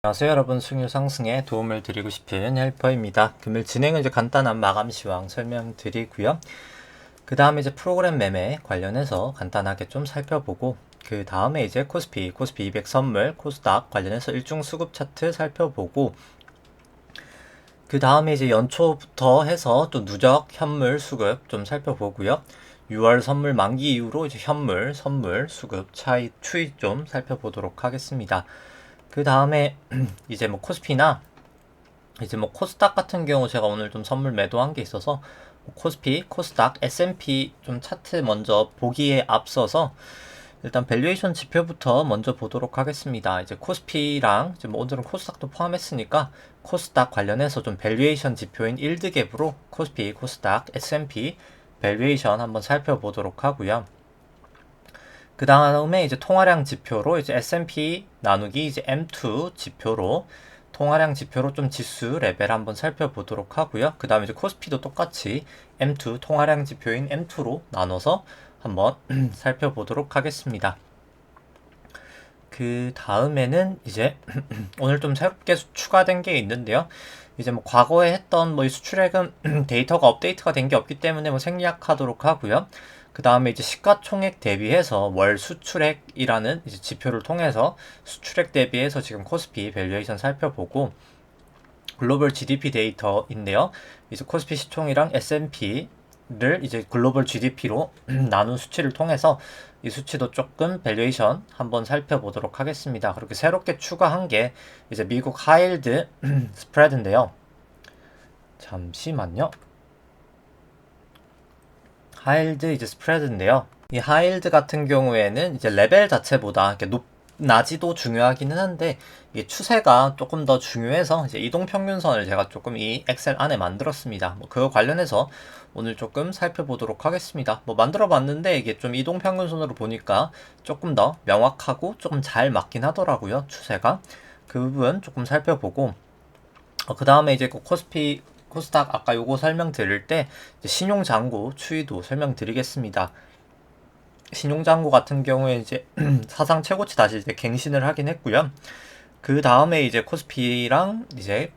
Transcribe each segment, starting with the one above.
안녕하세요 여러분, 수익률 상승에 도움을 드리고 싶은 헬퍼입니다. 금일 진행은 이제 간단한 마감 시황 설명드리고요. 그 다음에 이제 프로그램 매매 관련해서 간단하게 좀 살펴보고, 그 다음에 이제 코스피 200 선물, 코스닥 관련해서 일중 수급 차트 살펴보고, 그 다음에 이제 연초부터 해서 또 누적 현물 수급 좀 살펴보고요. 6월 선물 만기 이후로 이제 현물, 선물, 수급 차이 추이 좀 살펴보도록 하겠습니다. 그 다음에 이제 뭐 코스피나 이제 뭐 코스닥 같은 경우 제가 오늘 좀 선물 매도한 게 있어서 코스피, 코스닥, S&P 좀 차트 먼저 보기에 앞서서 일단 밸류에이션 지표부터 먼저 보도록 하겠습니다. 이제 코스피랑 이제 뭐 오늘은 코스닥도 포함했으니까 코스닥 관련해서 좀 밸류에이션 지표인 일드갭으로 코스피, 코스닥, S&P 밸류에이션 한번 살펴보도록 하고요. 그 다음에 이제 통화량 지표로 이제 S&P 나누기 이제 M2 지표로 통화량 지표로 좀 지수 레벨 한번 살펴보도록 하고요. 그 다음에 이제 코스피도 똑같이 M2 통화량 지표인 M2로 나눠서 한번 살펴보도록 하겠습니다. 그 다음에는 이제 오늘 좀 새롭게 추가된 게 있는데요. 이제 뭐 과거에 했던 뭐 수출액은 데이터가 업데이트가 된 게 없기 때문에 뭐 생략하도록 하고요. 그 다음에 이제 시가총액 대비해서 월 수출액이라는 이제 지표를 통해서 수출액 대비해서 지금 코스피 밸류에이션 살펴보고, 글로벌 GDP 데이터인데요. 이제 코스피 시총이랑 S&P를 이제 글로벌 GDP로 나눈 수치를 통해서 이 수치도 조금 밸류에이션 한번 살펴보도록 하겠습니다. 그렇게 새롭게 추가한 게 이제 미국 하이힐드 스프레드인데요. 잠시만요. 하이힐드 이제 스프레드인데요. 이 하이힐드 같은 경우에는 이제 레벨 자체보다 이렇게 낮이도 중요하기는 한데, 이게 추세가 조금 더 중요해서 이제 이동평균선을 제가 조금 이 엑셀 안에 만들었습니다. 뭐 그거 관련해서 오늘 조금 살펴보도록 하겠습니다. 뭐 만들어 봤는데 이게 좀 이동평균선으로 보니까 조금 더 명확하고 조금 잘 맞긴 하더라고요, 추세가. 그 부분 조금 살펴보고, 그 다음에 이제 코스피, 코스닥 아까 요거 설명드릴 때 신용잔고 추이도 설명드리겠습니다. 신용잔고 같은 경우에 이제 사상 최고치 다시 이제 갱신을 하긴 했고요. 그 다음에 이제 코스피랑 이제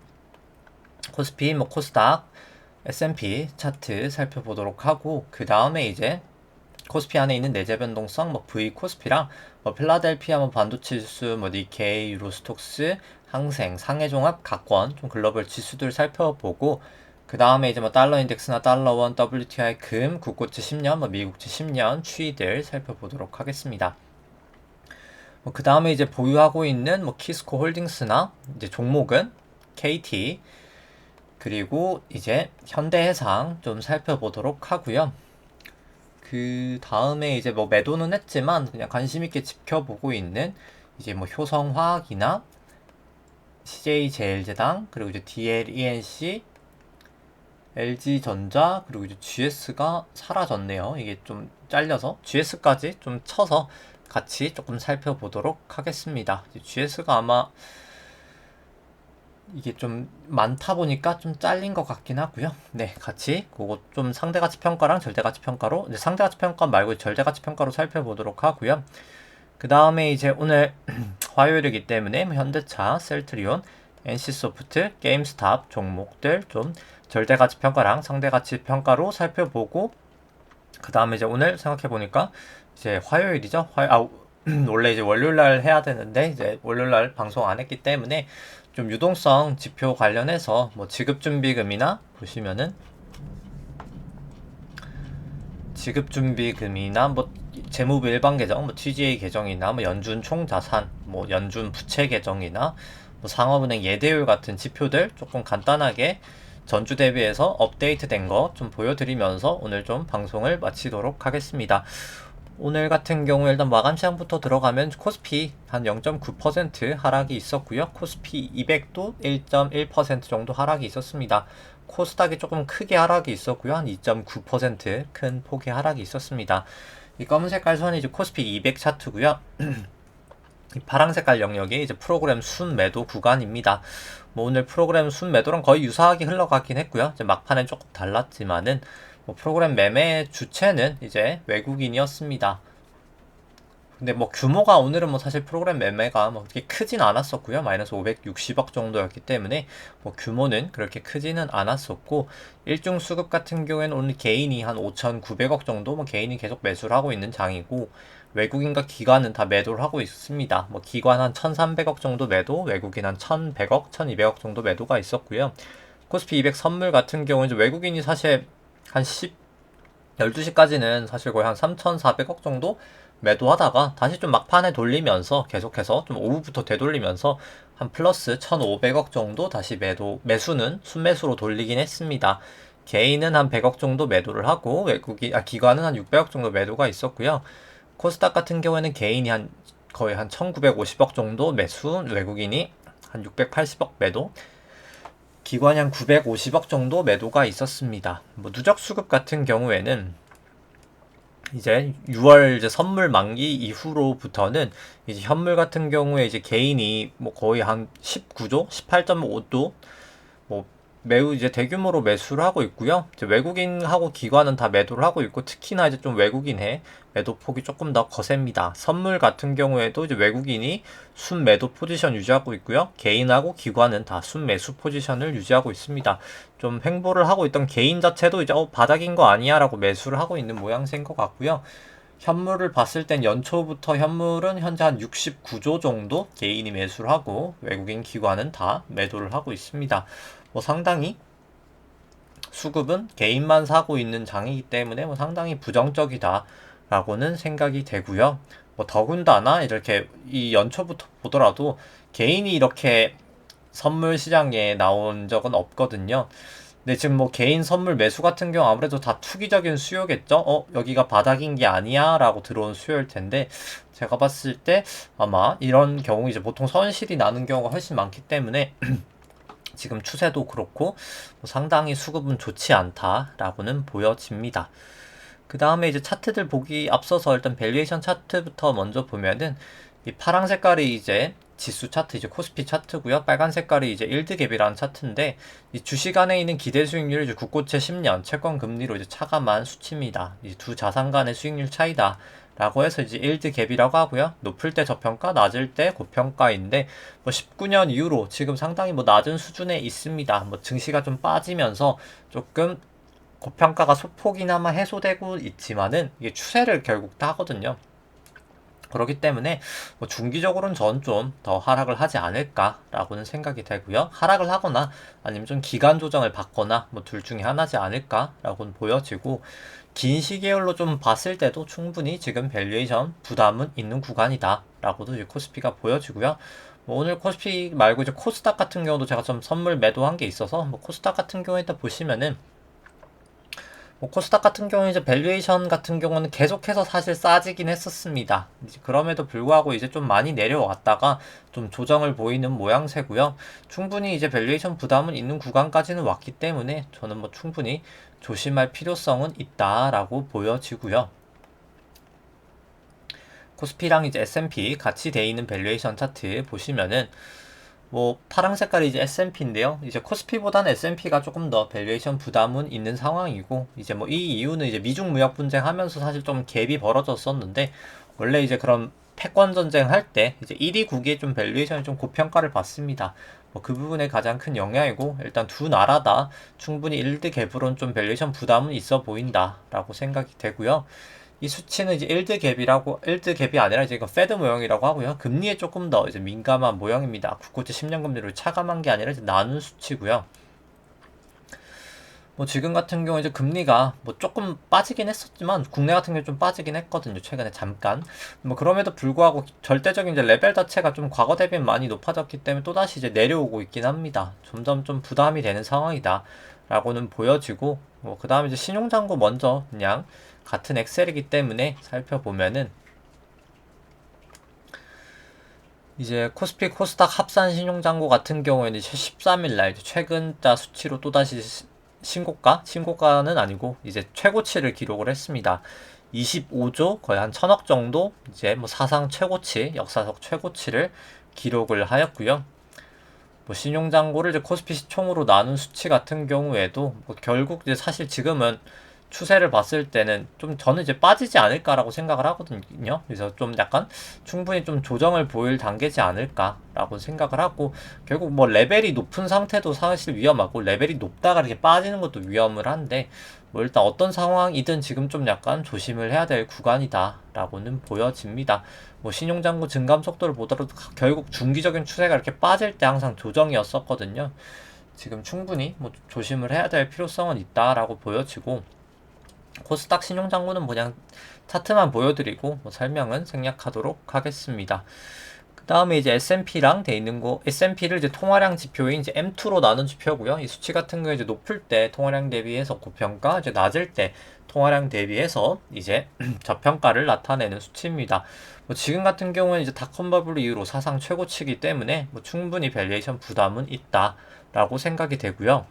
코스피, 뭐 코스닥, S&P 차트 살펴보도록 하고, 그 다음에 이제 코스피 안에 있는 내재 변동성, 뭐 V 코스피랑 뭐 필라델피아, 뭐 반도체 지수, 뭐 니케이, 유로스톡스, 항생, 상해종합, 각권, 좀 글로벌 지수들 살펴보고, 그 다음에 이제 뭐 달러 인덱스나 달러원, WTI 금, 국고채 10년, 뭐 미국채 10년 추이들 살펴보도록 하겠습니다. 그 다음에 이제 보유하고 있는 뭐 키스코 홀딩스나 이제 종목은 KT, 그리고 이제 현대해상 좀 살펴보도록 하고요. 그 다음에 이제 뭐 매도는 했지만 그냥 관심 있게 지켜보고 있는 이제 뭐 효성화학이나 CJ제일제당, 그리고 이제 DLENC, LG전자, 그리고 이제 GS가 사라졌네요. 이게 좀 잘려서 GS까지 좀 쳐서 같이 조금 살펴보도록 하겠습니다. GS가 아마 이게 좀 많다 보니까 좀 잘린 것 같긴 하고요. 네, 같이 그거 좀 상대가치 평가랑 절대가치 평가로, 이제 상대가치 평가 말고 절대가치 평가로 살펴보도록 하고요. 그 다음에 이제 오늘 화요일이기 때문에 현대차, 셀트리온, NC소프트, 게임스탑 종목들 좀 절대가치 평가랑 상대가치 평가로 살펴보고, 그 다음에 이제 오늘 생각해보니까 이제 화요일이죠. 원래 이제 월요일날 해야 되는데 이제 월요일날 방송 안 했기 때문에 좀 유동성 지표 관련해서 뭐 지급준비금이나 보시면은 지급준비금이나 뭐 재무부 일반 계정, 뭐 TGA 계정이나 뭐 연준 총자산, 뭐 연준 부채 계정이나 뭐 상업은행 예대율 같은 지표들 조금 간단하게 전주 대비해서 업데이트된 거 좀 보여드리면서 오늘 좀 방송을 마치도록 하겠습니다. 오늘 같은 경우 일단 마감 시장부터 들어가면 코스피 한 0.9% 하락이 있었고요. 코스피 200도 1.1% 정도 하락이 있었습니다. 코스닥이 조금 크게 하락이 있었고요. 한 2.9% 큰 폭의 하락이 있었습니다. 이 검은 색깔 선이 이제 코스피 200 차트고요. 이 파랑 색깔 영역이 이제 프로그램 순 매도 구간입니다. 뭐 오늘 프로그램 순 매도랑 거의 유사하게 흘러가긴 했고요. 이제 막판엔 조금 달랐지만은 뭐 프로그램 매매 주체는 이제 외국인이었습니다. 근데 뭐 규모가 오늘은 뭐 사실 프로그램 매매가 뭐 그렇게 크진 않았었고요. 마이너스 560억 정도였기 때문에 뭐 규모는 그렇게 크지는 않았었고, 일중 수급 같은 경우에는 오늘 개인이 한 5,900억 정도 뭐 개인이 계속 매수를 하고 있는 장이고, 외국인과 기관은 다 매도를 하고 있습니다. 뭐 기관 한 1,300억 정도 매도, 외국인 한 1,100억, 1,200억 정도 매도가 있었고요. 코스피 200 선물 같은 경우는 외국인이 사실 한 12시까지는 사실 거의 한 3,400억 정도 매도하다가 다시 좀 막판에 돌리면서 계속해서 좀 오후부터 되돌리면서 한 플러스 1,500억 정도 다시 매수는 순매수로 돌리긴 했습니다. 개인은 한 100억 정도 매도를 하고 기관은 한 600억 정도 매도가 있었고요. 코스닥 같은 경우에는 개인이 거의 한 1,950억 정도 매수, 외국인이 한 680억 매도, 기관이 한 950억 정도 매도가 있었습니다. 뭐 누적 수급 같은 경우에는 이제 6월 이제 선물 만기 이후로부터는 이제 현물 같은 경우에 이제 개인이 뭐 거의 한 19조, 18.5조 뭐 매우 이제 대규모로 매수를 하고 있고요. 이제 외국인하고 기관은 다 매도를 하고 있고, 특히나 이제 좀 외국인의 매도 폭이 조금 더 거셉니다. 선물 같은 경우에도 이제 외국인이 순매도 포지션 유지하고 있고요. 개인하고 기관은 다 순매수 포지션을 유지하고 있습니다. 좀 횡보를 하고 있던 개인 자체도 이제 바닥인 거 아니야 라고 매수를 하고 있는 모양새인 것 같고요. 현물을 봤을 땐 연초부터 현물은 현재 한 69조 정도 개인이 매수를 하고, 외국인 기관은 다 매도를 하고 있습니다. 뭐 상당히 수급은 개인만 사고 있는 장이기 때문에 뭐 상당히 부정적이다라고는 생각이 되고요. 뭐 더군다나 이렇게 이 연초부터 보더라도 개인이 이렇게 선물 시장에 나온 적은 없거든요. 근데 지금 뭐 개인 선물 매수 같은 경우 아무래도 다 투기적인 수요겠죠? 여기가 바닥인 게 아니야 라고 들어온 수요일 텐데, 제가 봤을 때 아마 이런 경우 이제 보통 손실이 나는 경우가 훨씬 많기 때문에 지금 추세도 그렇고 상당히 수급은 좋지 않다라고는 보여집니다. 그 다음에 이제 차트들 보기 앞서서 일단 밸류에이션 차트부터 먼저 보면은, 이 파랑 색깔이 이제 지수 차트, 이제 코스피 차트고요. 빨간 색깔이 이제 일드갭이라는 차트인데, 이 주식 안에 있는 기대 수익률이 이제 국고채 10년 채권 금리로 이제 차감한 수치입니다. 이 두 자산 간의 수익률 차이다 라고 해서 이제 일드갭이라고 하고요. 높을 때 저평가, 낮을 때 고평가인데, 뭐 19년 이후로 지금 상당히 뭐 낮은 수준에 있습니다. 뭐 증시가 좀 빠지면서 조금 고평가가 소폭이나마 해소되고 있지만은 이게 추세를 결국 따거든요. 그렇기 때문에 뭐 중기적으로는 전 좀 더 하락을 하지 않을까라고는 생각이 되고요. 하락을 하거나 아니면 좀 기간 조정을 받거나 뭐 둘 중에 하나지 않을까라고는 보여지고, 긴 시계열로 좀 봤을 때도 충분히 지금 밸류에이션 부담은 있는 구간이다라고도 이제 코스피가 보여지고요. 뭐 오늘 코스피 말고 이제 코스닥 같은 경우도 제가 좀 선물 매도한 게 있어서, 뭐 코스닥 같은 경우에 보시면은 뭐 코스닥 같은 경우는 이제 밸류에이션 같은 경우는 계속해서 사실 싸지긴 했었습니다. 그럼에도 불구하고 이제 좀 많이 내려왔다가 좀 조정을 보이는 모양새고요. 충분히 이제 밸류에이션 부담은 있는 구간까지는 왔기 때문에 저는 뭐 충분히 조심할 필요성은 있다라고 보여지고요. 코스피랑 이제 S&P 같이 돼 있는 밸류에이션 차트 보시면은, 뭐 파랑 색깔이 이제 S&P인데요. 이제 코스피보다는 S&P가 조금 더 밸류에이션 부담은 있는 상황이고, 이제 뭐 이 이유는 이제 미중 무역 분쟁 하면서 사실 좀 갭이 벌어졌었는데, 원래 이제 그런 패권 전쟁 할 때 이제 1위 국이 좀 밸류에이션이 좀 고평가를 받습니다. 뭐 그 부분에 가장 큰 영향이고, 일단 두 나라 다 충분히 일드 갭으로는 좀 밸류에이션 부담은 있어 보인다라고 생각이 되고요. 이 수치는 이제 일드 갭이 아니라 이제 이거 페드 모형이라고 하고요. 금리에 조금 더 이제 민감한 모형입니다. 국고채 10년 금리를 차감한 게 아니라 이제 나눈 수치고요. 뭐 지금 같은 경우 이제 금리가 뭐 조금 빠지긴 했었지만, 국내 같은 경우 좀 빠지긴 했거든요. 최근에 잠깐. 뭐 그럼에도 불구하고 절대적인 이제 레벨 자체가 좀 과거 대비 많이 높아졌기 때문에 또다시 이제 내려오고 있긴 합니다. 점점 좀 부담이 되는 상황이다 라고는 보여지고, 뭐 그 다음에 이제 신용잔고 먼저 그냥 같은 엑셀이기 때문에 살펴보면은, 이제 코스피 코스닥 합산 신용잔고 같은 경우에는 13일날 최근자 수치로 또다시 신고가는 아니고 이제 최고치를 기록을 했습니다. 25조 거의 한 1,000억 정도 이제 뭐 사상 최고치, 역사적 최고치를 기록을 하였고요. 뭐 신용잔고를 이제 코스피 시총으로 나눈 수치 같은 경우에도 뭐 결국 이제 사실 지금은 추세를 봤을 때는 좀 저는 이제 빠지지 않을까라고 생각을 하거든요. 그래서 좀 약간 충분히 좀 조정을 보일 단계지 않을까라고 생각을 하고, 결국 뭐 레벨이 높은 상태도 사실 위험하고 레벨이 높다가 이렇게 빠지는 것도 위험을 한데, 뭐 일단 어떤 상황이든 지금 좀 약간 조심을 해야 될 구간이다라고는 보여집니다. 뭐 신용잔고 증감 속도를 보더라도 결국 중기적인 추세가 이렇게 빠질 때 항상 조정이었었거든요. 지금 충분히 뭐 조심을 해야 될 필요성은 있다라고 보여지고, 코스닥 신용잔고는 그냥 차트만 보여드리고 뭐 설명은 생략하도록 하겠습니다. 그 다음에 이제 S&P랑 돼 있는 거, S&P를 이제 통화량 지표인 이제 M2로 나눈 지표고요. 이 수치 같은 거 이제 높을 때 통화량 대비해서 고평가, 이제 낮을 때 통화량 대비해서 이제 저평가를 나타내는 수치입니다. 뭐 지금 같은 경우는 이제 닷컴 버블 이후로 사상 최고치이기 때문에 뭐 충분히 밸류에이션 부담은 있다라고 생각이 되고요.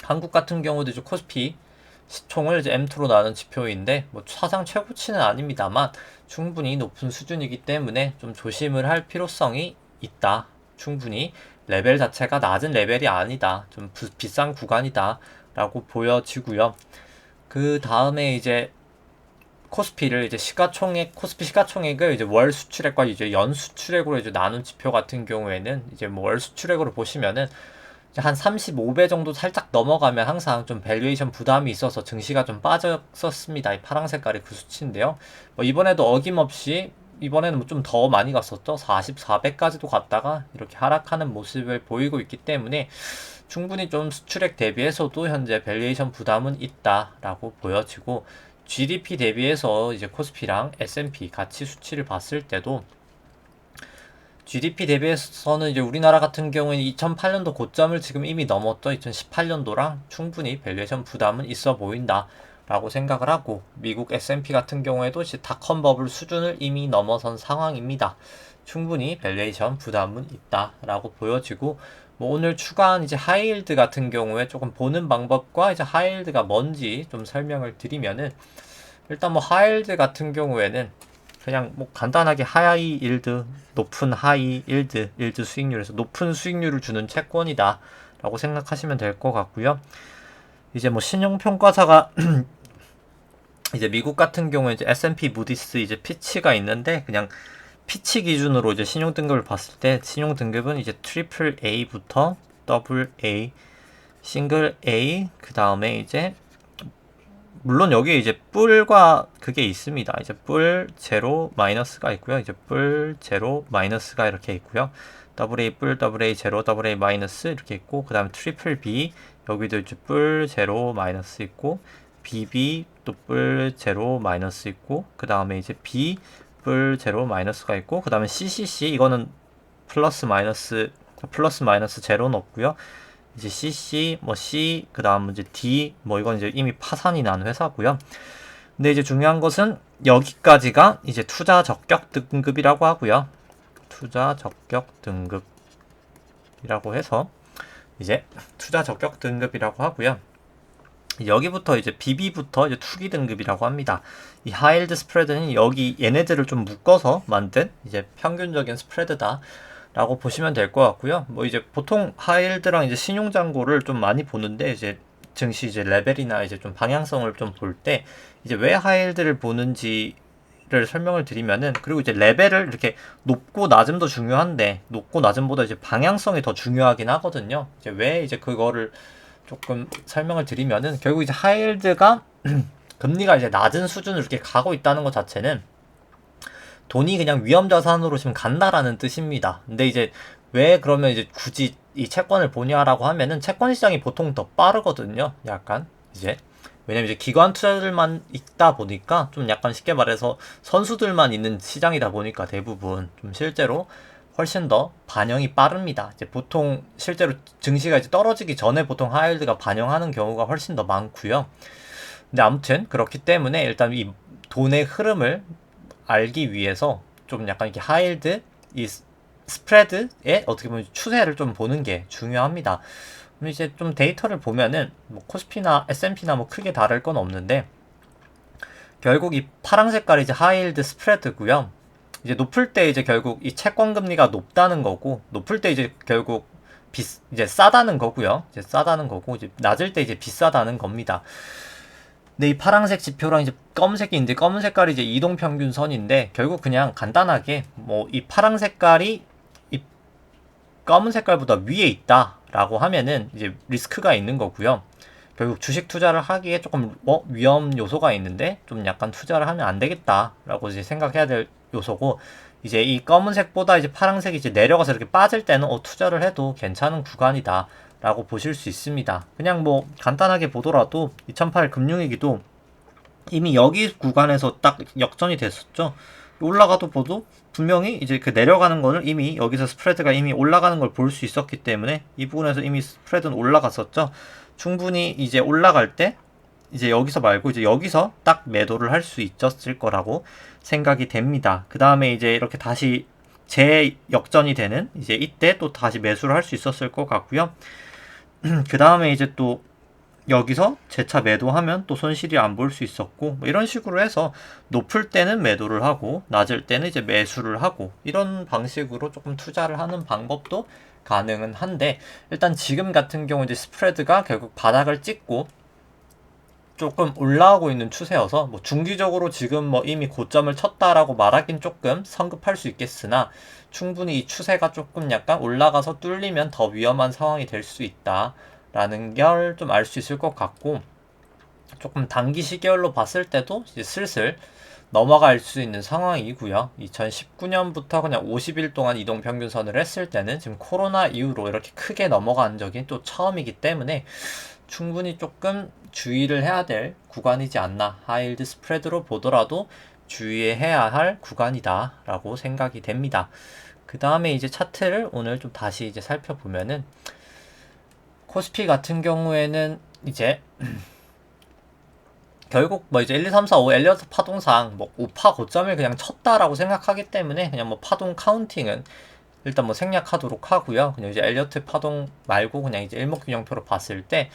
한국 같은 경우도 이제 코스피 시총을 이제 M2로 나눈 지표인데 뭐 사상 최고치는 아닙니다만 충분히 높은 수준이기 때문에 좀 조심을 할 필요성이 있다. 충분히 레벨 자체가 낮은 레벨이 아니다. 좀 비싼 구간이다 라고 보여지고요. 그 다음에 이제 코스피를 이제 시가총액, 코스피 시가총액을 이제 월 수출액과 이제 연 수출액으로 이제 나눈 지표 같은 경우에는 이제 뭐 월 수출액으로 보시면은 한 35배 정도 살짝 넘어가면 항상 좀 밸류에이션 부담이 있어서 증시가 좀 빠졌었습니다. 이 파란 색깔이 그 수치인데요. 뭐 이번에도 어김없이 이번에는 좀 더 많이 갔었죠. 44배까지도 갔다가 이렇게 하락하는 모습을 보이고 있기 때문에 충분히 좀 수출액 대비해서도 현재 밸류에이션 부담은 있다라고 보여지고, GDP 대비해서 이제 코스피랑 S&P 가치 수치를 봤을 때도 GDP 대비해서는 이제 우리나라 같은 경우는 2008년도 고점을 지금 이미 넘었죠. 2018년도랑 충분히 밸류에이션 부담은 있어 보인다 라고 생각을 하고, 미국 S&P 같은 경우에도 이제 닷컴 버블 수준을 이미 넘어선 상황입니다. 충분히 밸류에이션 부담은 있다 라고 보여지고, 뭐 오늘 추가한 이제 하이힐드 같은 경우에 조금 보는 방법과 이제 하이힐드가 뭔지 좀 설명을 드리면은, 일단 뭐 하이힐드 같은 경우에는 그냥 뭐 간단하게 하이 일드, 높은 하이 일드, 일드 수익률에서 높은 수익률을 주는 채권이다 라고 생각하시면 될 것 같고요. 이제 뭐 신용평가사가 이제 미국 같은 경우에 이제 S&P 무디스 이제 피치가 있는데, 그냥 피치 기준으로 이제 신용 등급을 봤을 때 신용 등급은 이제 트리플 A부터 더블 A, 싱글 A, 그 다음에 이제 물론 여기 이제 뿔과 그게 있습니다. 이제 뿔 제로 마이너스가 있고요. 이제 뿔 제로 마이너스가 이렇게 있고요. 더블 A 뿔, 더블 A 제로, 더블 A 마이너스 이렇게 있고, 그 다음에 트리플 B 여기도 이제 뿔 제로 마이너스 있고, BB 또 뿔 제로 마이너스 있고, 그 다음에 이제 B 뿔 제로 마이너스가 있고, 그 다음에 CCC 이거는 플러스 마이너스 제로는 없고요. 이제 CC, 뭐 C, 그 다음 이제 D, 뭐 이건 이제 이미 파산이 난 회사고요. 근데 이제 중요한 것은 여기까지가 이제 투자 적격 등급이라고 하고요. 투자 적격 등급이라고 해서 이제 투자 적격 등급이라고 하고요. 여기부터 이제 BB부터 이제 투기 등급이라고 합니다. 이 하이힐드 스프레드는 여기 얘네들을 좀 묶어서 만든 이제 평균적인 스프레드다 라고 보시면 될 것 같고요. 뭐 이제 보통 하이힐드랑 이제 신용잔고를 좀 많이 보는데, 이제 증시 이제 레벨이나 이제 좀 방향성을 좀 볼 때 이제 왜 하이힐드를 보는지를 설명을 드리면은, 그리고 이제 레벨을 이렇게 높고 낮음도 중요한데 높고 낮음보다 이제 방향성이 더 중요하긴 하거든요. 이제 왜 이제 그거를 조금 설명을 드리면은, 결국 이제 하이힐드가 금리가 이제 낮은 수준으로 이렇게 가고 있다는 것 자체는 돈이 그냥 위험자산으로 지금 간다라는 뜻입니다. 근데 이제 왜 그러면 이제 굳이 이 채권을 보냐라고 하면은, 채권 시장이 보통 더 빠르거든요. 약간 이제 왜냐면 이제 기관 투자들만 있다 보니까, 좀 약간 쉽게 말해서 선수들만 있는 시장이다 보니까 대부분 좀 실제로 훨씬 더 반영이 빠릅니다. 이제 보통 실제로 증시가 이제 떨어지기 전에 보통 하이힐드가 반영하는 경우가 훨씬 더 많고요. 근데 아무튼 그렇기 때문에 일단 이 돈의 흐름을 알기 위해서 좀 약간 이렇게 하이힐드, 이 스프레드의 어떻게 보면 추세를 좀 보는 게 중요합니다. 그럼 이제 좀 데이터를 보면은 뭐 코스피나 S&P나 뭐 크게 다를 건 없는데, 결국 이 파란 색깔이 이제 하이힐드 스프레드고요. 이제 높을 때 이제 결국 이 채권 금리가 높다는 거고, 높을 때 이제 결국 이제 싸다는 거고요. 이제 싸다는 거고, 이제 낮을 때 이제 비싸다는 겁니다. 근데 이 파란색 지표랑 이제 검은색이 있는데 검은 색깔이 이제 이동평균선인데 결국 그냥 간단하게 뭐 이 파란 색깔이 이 검은 색깔보다 위에 있다라고 하면은 이제 리스크가 있는 거고요. 결국 주식 투자를 하기에 조금 위험 요소가 있는데 좀 약간 투자를 하면 안 되겠다라고 이제 생각해야 될 요소고 이제 이 검은색보다 이제 파란색이 이제 내려가서 이렇게 빠질 때는 투자를 해도 괜찮은 구간이다. 라고 보실 수 있습니다. 그냥 뭐 간단하게 보더라도 2008 금융위기도 이미 여기 구간에서 딱 역전이 됐었죠. 올라가도 보도 분명히 이제 그 내려가는 거를 이미 여기서 스프레드가 이미 올라가는 걸 볼 수 있었기 때문에 이 부분에서 이미 스프레드는 올라갔었죠. 충분히 이제 올라갈 때 이제 여기서 말고 이제 여기서 딱 매도를 할 수 있었을 거라고 생각이 됩니다. 그 다음에 이제 이렇게 다시 재역전이 되는 이제 이때 또 다시 매수를 할 수 있었을 것 같고요. 그 다음에 이제 또 여기서 재차 매도하면 또 손실이 안 볼 수 있었고 뭐 이런 식으로 해서 높을 때는 매도를 하고 낮을 때는 이제 매수를 하고 이런 방식으로 조금 투자를 하는 방법도 가능은 한데 일단 지금 같은 경우 이제 스프레드가 결국 바닥을 찍고 조금 올라오고 있는 추세여서 뭐 중기적으로 지금 뭐 이미 고점을 쳤다라고 말하긴 조금 성급할 수 있겠으나 충분히 이 추세가 조금 약간 올라가서 뚫리면 더 위험한 상황이 될 수 있다라는 걸 좀 알 수 있을 것 같고 조금 단기 시계열로 봤을 때도 이제 슬슬 넘어갈 수 있는 상황이고요. 2019년부터 그냥 50일 동안 이동평균선을 했을 때는 지금 코로나 이후로 이렇게 크게 넘어간 적이 또 처음이기 때문에 충분히 조금 주의를 해야 될 구간이지 않나. 하이힐드 스프레드로 보더라도 주의해야 할 구간이다 라고 생각이 됩니다. 그 다음에 이제 차트를 오늘 좀 다시 이제 살펴보면은 코스피 같은 경우에는 이제 결국 뭐 이제 1, 2, 3, 4, 5 엘리어트 파동상 뭐 5파 고점을 그냥 쳤다라고 생각하기 때문에 그냥 뭐 파동 카운팅은 일단 뭐 생략하도록 하고요. 그냥 이제 엘리어트 파동 말고 그냥 이제 일목균형표로 봤을 때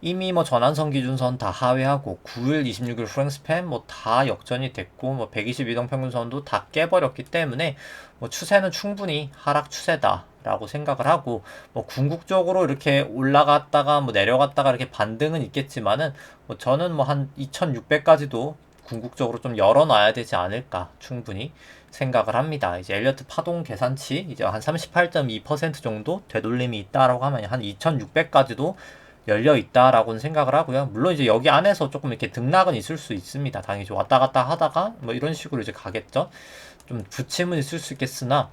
이미 뭐 전환선 기준선 다 하회하고 9일, 26일 프랭스팬 뭐 다 역전이 됐고 뭐 120 이동평균선도 다 깨버렸기 때문에 뭐 추세는 충분히 하락 추세다라고 생각을 하고 뭐 궁극적으로 이렇게 올라갔다가 뭐 내려갔다가 이렇게 반등은 있겠지만은 뭐 저는 뭐 한 2600까지도 궁극적으로 좀 열어놔야 되지 않을까 충분히 생각을 합니다. 이제 엘리어트 파동 계산치 이제 한 38.2% 정도 되돌림이 있다라고 하면 한 2600까지도 열려 있다라고는 생각을 하고요. 물론 이제 여기 안에서 조금 이렇게 등락은 있을 수 있습니다. 당연히 왔다 갔다 하다가 뭐 이런 식으로 이제 가겠죠. 좀 부침은 있을 수 있겠으나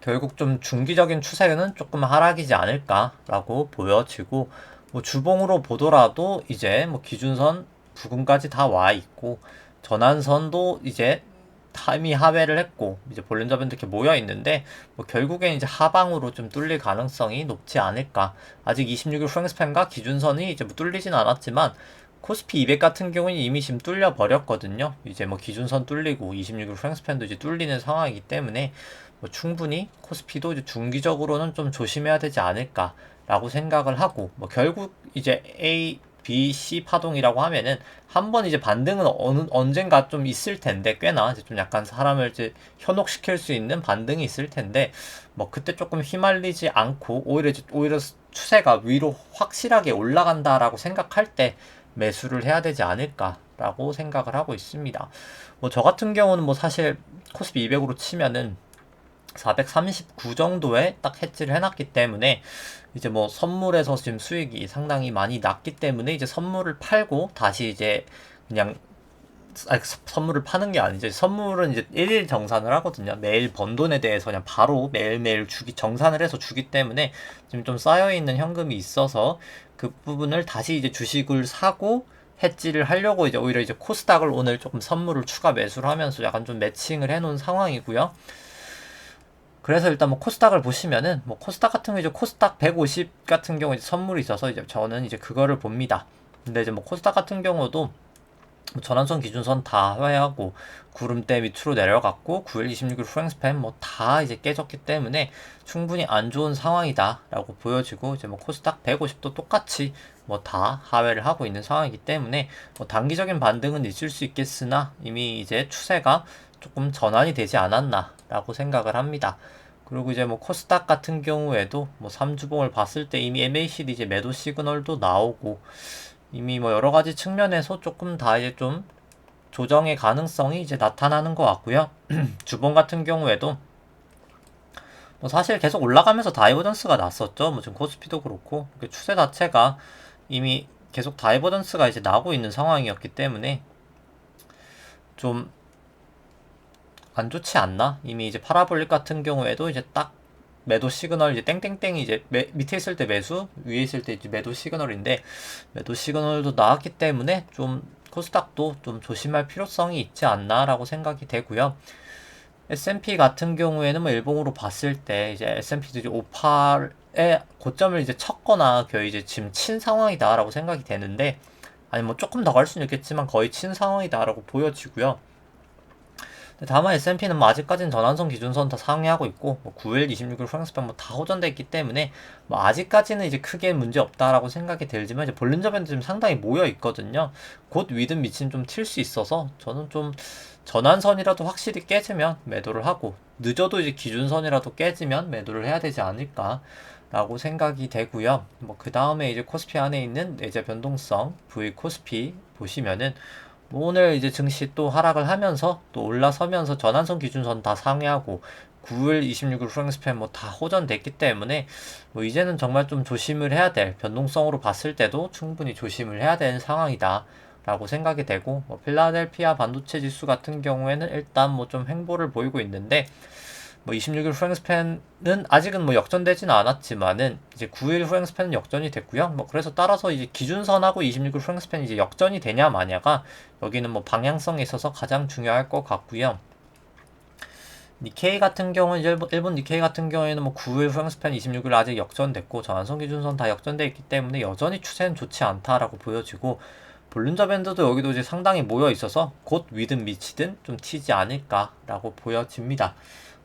결국 좀 중기적인 추세는 조금 하락이지 않을까라고 보여지고 뭐 주봉으로 보더라도 이제 뭐 기준선 부근까지 다 와 있고 전환선도 이제 타임이 하회를 했고 이제 볼린저 밴드 이렇게 모여 있는데 뭐 결국엔 이제 하방으로 좀 뚫릴 가능성이 높지 않을까. 아직 26일 프랭스팬과 기준선이 이제 뭐 뚫리진 않았지만 코스피 200 같은 경우는 이미 지금 뚫려 버렸거든요. 이제 뭐 기준선 뚫리고 26일 프랭스팬도 이제 뚫리는 상황이기 때문에 뭐 충분히 코스피도 이제 중기적으로는 좀 조심해야 되지 않을까라고 생각을 하고 뭐 결국 이제 A B, C 파동이라고 하면은 한 번 이제 반등은 언젠가 좀 있을 텐데 꽤나 이제 좀 약간 사람을 이제 현혹시킬 수 있는 반등이 있을 텐데 뭐 그때 조금 휘말리지 않고 오히려 추세가 위로 확실하게 올라간다라고 생각할 때 매수를 해야 되지 않을까라고 생각을 하고 있습니다. 뭐 저 같은 경우는 뭐 사실 코스피 200으로 치면은 439 정도에 딱 해지를 해놨기 때문에 이제 뭐 선물에서 지금 수익이 상당히 많이 났기 때문에 이제 선물을 팔고 다시 이제 그냥 선물을 파는 게 아니죠. 선물은 이제 일일 정산을 하거든요. 매일 번 돈에 대해서 그냥 바로 매일매일 정산을 해서 주기 때문에 지금 좀 쌓여있는 현금이 있어서 그 부분을 다시 이제 주식을 사고 해지를 하려고 이제 오히려 이제 코스닥을 오늘 조금 선물을 추가 매수를 하면서 약간 좀 매칭을 해놓은 상황이고요. 그래서 일단 뭐 코스닥을 보시면은 뭐 코스닥 같은 경우 이제 코스닥 150 같은 경우 이제 선물이 있어서 이제 저는 이제 그거를 봅니다. 근데 이제 뭐 코스닥 같은 경우도 전환선 기준선 다 하회하고 구름대 밑으로 내려갔고 9일 26일 프랭스팬 뭐 다 이제 깨졌기 때문에 충분히 안 좋은 상황이다라고 보여지고 이제 뭐 코스닥 150도 똑같이 뭐 다 하회를 하고 있는 상황이기 때문에 뭐 단기적인 반등은 있을 수 있겠으나 이미 이제 추세가 조금 전환이 되지 않았나라고 생각을 합니다. 그리고 이제 뭐 코스닥 같은 경우에도 뭐 3주봉을 봤을 때 이미 MACD 이제 매도 시그널도 나오고 이미 뭐 여러 가지 측면에서 조금 다 이제 좀 조정의 가능성이 이제 나타나는 것 같고요. 주봉 같은 경우에도 뭐 사실 계속 올라가면서 다이버전스가 났었죠. 뭐 지금 코스피도 그렇고 그 추세 자체가 이미 계속 다이버전스가 이제 나고 있는 상황이었기 때문에 좀 안 좋지 않나? 이미 이제 파라볼릭 같은 경우에도 이제 딱 매도 시그널 이제 땡땡땡이 이제 밑에 있을 때 매수, 위에 있을 때 이제 매도 시그널인데 매도 시그널도 나왔기 때문에 좀 코스닥도 좀 조심할 필요성이 있지 않나라고 생각이 되고요. S&P 같은 경우에는 뭐 일봉으로 봤을 때 이제 S&P들이 58의 고점을 이제 쳤거나 거의 이제 지금 친 상황이다라고 생각이 되는데 아니 뭐 조금 더 갈 수는 있겠지만 거의 친 상황이다라고 보여지고요. 다만 S&P는 뭐 아직까지는 전환선 기준선 다 상회하고 있고 뭐 9일, 26일 프랑스판 뭐다 호전돼 있기 때문에 뭐 아직까지는 이제 크게 문제 없다라고 생각이 들지만 이제 볼린저 밴드 지금 상당히 모여 있거든요. 곧 위든 밑은 좀 튈 수 있어서 저는 좀 전환선이라도 확실히 깨지면 매도를 하고 늦어도 이제 기준선이라도 깨지면 매도를 해야 되지 않을까 라고 생각이 되고요. 뭐 그 다음에 이제 코스피 안에 있는 내재 변동성 V 코스피 보시면은 뭐 오늘 이제 증시 또 하락을 하면서 또 올라서면서 전환선 기준선 다 상회하고 9일, 26일 프랑스팬 뭐 다 호전됐기 때문에 뭐 이제는 정말 좀 조심을 해야 될 변동성으로 봤을 때도 충분히 조심을 해야 되는 상황이다. 라고 생각이 되고 뭐 필라델피아 반도체 지수 같은 경우에는 일단 뭐 좀 횡보를 보이고 있는데 뭐 26일 프랑스팬은 아직은 뭐 역전되지는 않았지만은 이제 9일 프랑스팬은 역전이 됐고요. 뭐 그래서 따라서 이제 기준선하고 26일 프랑스팬이 이제 역전이 되냐 마냐가 여기는 뭐 방향성에 있어서 가장 중요할 것 같고요. 니케이 같은 경우는 일본 니케이 같은 경우에는 뭐 9일 프랑스팬 26일 아직 역전됐고 전환선 기준선 다 역전돼 있기 때문에 여전히 추세는 좋지 않다라고 보여지고 볼린저 밴드도 여기도 이제 상당히 모여 있어서 곧 위든 미치든 좀 튀지 않을까라고 보여집니다.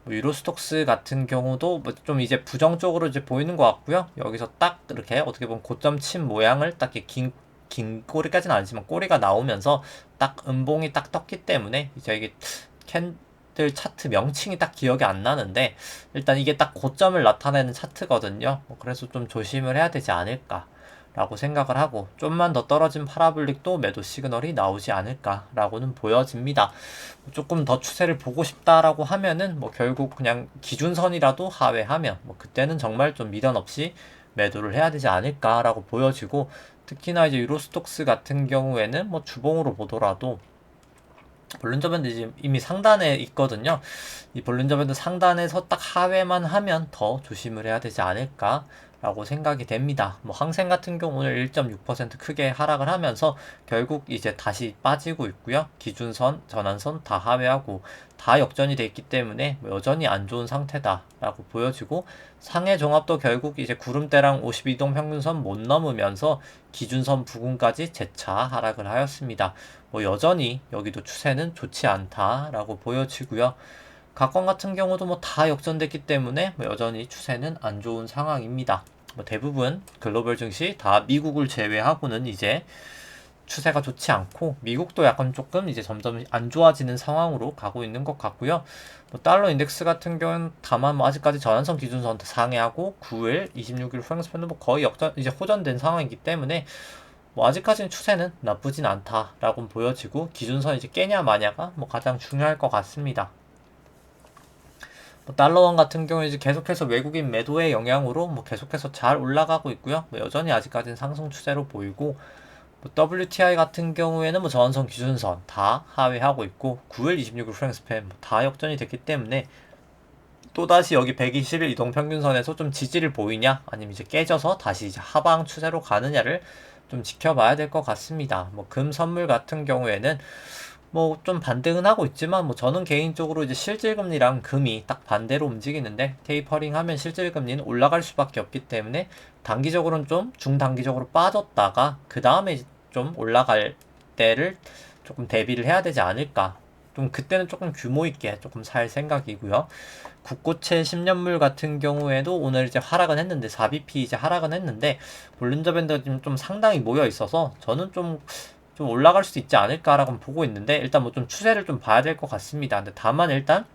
뭐 유로스톡스 같은 경우도 뭐 좀 이제 부정적으로 이제 보이는 것 같고요. 여기서 딱 이렇게 어떻게 보면 고점 친 모양을 딱 이렇게 긴 꼬리까지는 아니지만 꼬리가 나오면서 딱 음봉이 딱 떴기 때문에 이제 이게 캔들 차트 명칭이 딱 기억이 안 나는데 일단 이게 딱 고점을 나타내는 차트거든요. 뭐 그래서 좀 조심을 해야 되지 않을까. 라고 생각을 하고 좀만 더 떨어진 파라블릭도 매도 시그널이 나오지 않을까 라고는 보여집니다. 조금 더 추세를 보고 싶다라고 하면은 뭐 결국 그냥 기준선이라도 하회하면 뭐 그때는 정말 좀 미련 없이 매도를 해야 되지 않을까라고 보여지고 특히나 이제 유로스톡스 같은 경우에는 뭐 주봉으로 보더라도 볼린저 밴드 이미 상단에 있거든요. 이 볼린저 밴드 상단에서 딱 하회만 하면 더 조심을 해야 되지 않을까 라고 생각이 됩니다. 뭐 항생 같은 경우 오늘 1.6% 크게 하락을 하면서 결국 이제 다시 빠지고 있고요. 기준선, 전환선 다 하회하고 다 역전이 돼 있기 때문에 여전히 안 좋은 상태다라고 보여지고 상해 종합도 결국 이제 구름대랑 52동 평균선 못 넘으면서 기준선 부근까지 재차 하락을 하였습니다. 뭐 여전히 여기도 추세는 좋지 않다라고 보여지고요. 각권 같은 경우도 뭐 다 역전됐기 때문에 뭐 여전히 추세는 안 좋은 상황입니다. 뭐 대부분 글로벌 증시 다 미국을 제외하고는 이제 추세가 좋지 않고 미국도 약간 조금 이제 점점 안 좋아지는 상황으로 가고 있는 것 같고요. 뭐 달러 인덱스 같은 경우는 다만 뭐 아직까지 전환선 기준선 상회하고 9일, 26일 프랑스팬도 뭐 거의 역전 이제 호전된 상황이기 때문에 뭐 아직까지는 추세는 나쁘진 않다라고 보여지고 기준선 이제 깨냐 마냐가 뭐 가장 중요할 것 같습니다. 뭐 달러원 같은 경우에 이제 계속해서 외국인 매도의 영향으로 뭐 계속해서 잘 올라가고 있고요. 뭐 여전히 아직까지는 상승 추세로 보이고 뭐 WTI 같은 경우에는 뭐 저항선 기준선 다 하회하고 있고 9일 26일 프랑스팬 다 역전이 됐기 때문에 또다시 여기 120일 이동평균선에서 좀 지지를 보이냐 아니면 이제 깨져서 다시 이제 하방 추세로 가느냐를 좀 지켜봐야 될 것 같습니다. 뭐 금 선물 같은 경우에는 뭐 좀 반등은 하고 있지만 뭐 저는 개인적으로 이제 실질금리랑 금이 딱 반대로 움직이는데 테이퍼링 하면 실질금리는 올라갈 수밖에 없기 때문에 단기적으로는 좀 중단기적으로 빠졌다가 그 다음에 좀 올라갈 때를 조금 대비를 해야 되지 않을까. 좀 그때는 조금 규모 있게 조금 살 생각이고요. 국고채 10년물 같은 경우에도 오늘 이제 하락은 했는데 4bp 이제 하락은 했는데 볼린저 밴드가 지금 좀 상당히 모여 있어서 저는 좀 올라갈 수 있지 않을까라고 보고 있는데 일단 뭐 좀 추세를 좀 봐야 될 것 같습니다. 근데 다만 일단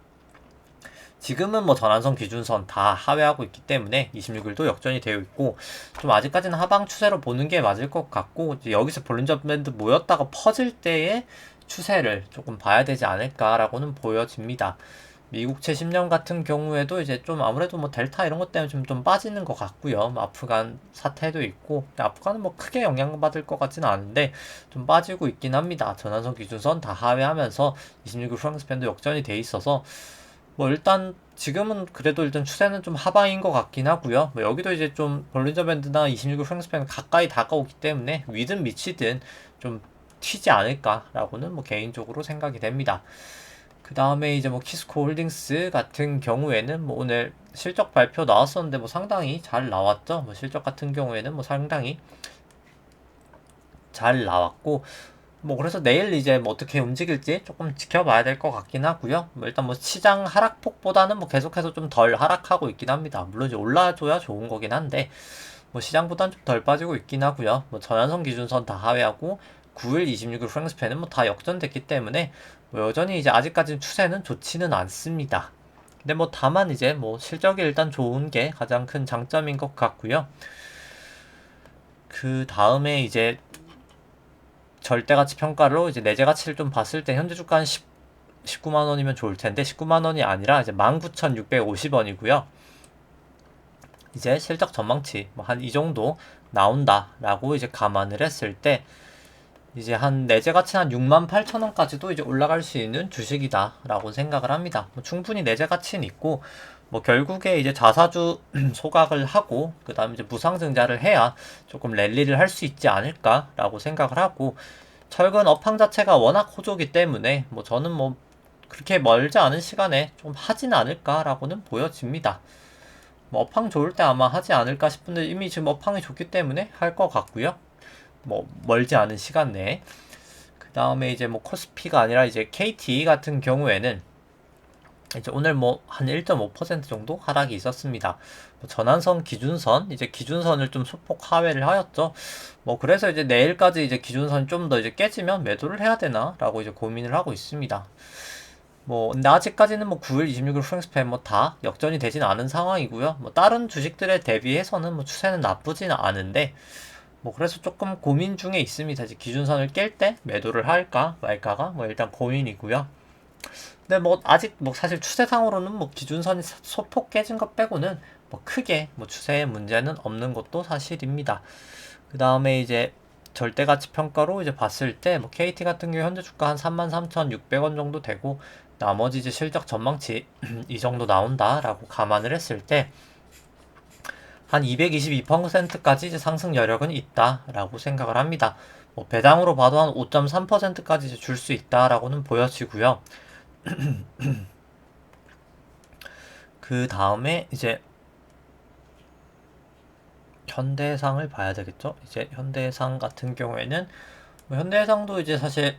지금은 뭐 전환선 기준선 다 하회하고 있기 때문에 26일도 역전이 되어 있고 좀 아직까지는 하방 추세로 보는 게 맞을 것 같고 이제 여기서 볼린저 밴드 모였다가 퍼질 때의 추세를 조금 봐야 되지 않을까라고는 보여집니다. 미국채 10년 같은 경우에도 이제 좀 아무래도 뭐 델타 이런 것 때문에 좀 빠지는 것 같고요. 뭐 아프간 사태도 있고 아프간은 뭐 크게 영향받을 것 같지는 않은데 좀 빠지고 있긴 합니다. 전환선 기준선 다 하회하면서 26일 프랑스 밴드 역전이 돼 있어서 뭐 일단 지금은 그래도 일단 추세는 좀 하방인 것 같긴 하고요. 뭐 여기도 이제 좀 볼린저 밴드나 26일 프랑스 밴드 가까이 다가오기 때문에 위든 미치든 좀 튀지 않을까라고는 뭐 개인적으로 생각이 됩니다. 그 다음에 이제 뭐 키스코 홀딩스 같은 경우에는 뭐 오늘 실적 발표 나왔었는데 뭐 상당히 잘 나왔죠. 뭐 실적 같은 경우에는 뭐 상당히 잘 나왔고 뭐 그래서 내일 이제 뭐 어떻게 움직일지 조금 지켜봐야 될 것 같긴 하고요. 뭐 일단 뭐 시장 하락폭보다는 뭐 계속해서 좀 덜 하락하고 있긴 합니다. 물론 이제 올라줘야 좋은 거긴 한데 뭐 시장보다는 좀 덜 빠지고 있긴 하고요. 뭐 전환선 기준선 다 하회하고 9일, 26일 프랑스팬은 뭐 다 역전됐기 때문에 뭐 여전히 이제 아직까지는 추세는 좋지는 않습니다. 근데 뭐 다만 이제 뭐 실적이 일단 좋은 게 가장 큰 장점인 것 같고요. 그 다음에 이제 절대가치 평가로 이제 내재가치를 좀 봤을 때 현재 주가 한 19만 원이면 좋을 텐데 19만 원이 아니라 이제 19,650원이고요. 이제 실적 전망치 뭐 한 이 정도 나온다라고 이제 감안을 했을 때 이제 한 내재 가치 한 68,000원까지도 이제 올라갈 수 있는 주식이다라고 생각을 합니다. 뭐 충분히 내재 가치는 있고 뭐 결국에 이제 자사주 소각을 하고 그다음에 이제 무상증자를 해야 조금 랠리를 할 수 있지 않을까라고 생각을 하고 철근 업황 자체가 워낙 호조기 때문에 뭐 저는 뭐 그렇게 멀지 않은 시간에 좀 하진 않을까라고는 보여집니다. 뭐 업황 좋을 때 아마 하지 않을까 싶은데 이미 지금 업황이 좋기 때문에 할 것 같고요. 뭐 멀지 않은 시간 내에. 그 다음에 이제 뭐 코스피가 아니라 이제 KT 같은 경우에는 이제 오늘 뭐 한 1.5% 정도 하락이 있었습니다. 뭐 전환선 기준선 이제 기준선을 좀 소폭 하회를 하였죠. 뭐 그래서 이제 내일까지 이제 기준선 좀 더 이제 깨지면 매도를 해야 되나라고 이제 고민을 하고 있습니다. 뭐 근데 아직까지는 뭐 9일, 26일 프랭스팬 뭐 다 역전이 되진 않은 상황이고요. 뭐 다른 주식들에 대비해서는 뭐 추세는 나쁘지는 않은데 뭐 그래서 조금 고민 중에 있습니다. 이제 기준선을 깰 때 매도를 할까 말까가 뭐 일단 고민이고요. 근데 뭐 아직 뭐 사실 추세상으로는 뭐 기준선이 소폭 깨진 것 빼고는 뭐 크게 뭐 추세에 문제는 없는 것도 사실입니다. 그 다음에 이제 절대가치 평가로 이제 봤을 때 뭐 KT 같은 경우 현재 주가 한 33,600원 정도 되고 나머지 이제 실적 전망치 이 정도 나온다라고 감안을 했을 때 한 222%까지 이제 상승 여력은 있다라고 생각을 합니다. 뭐 배당으로 봐도 한 5.3%까지 줄 수 있다라고는 보여지고요. 그 다음에 이제 현대해상을 봐야 되겠죠. 이제 현대해상 같은 경우에는 뭐 현대해상도 이제 사실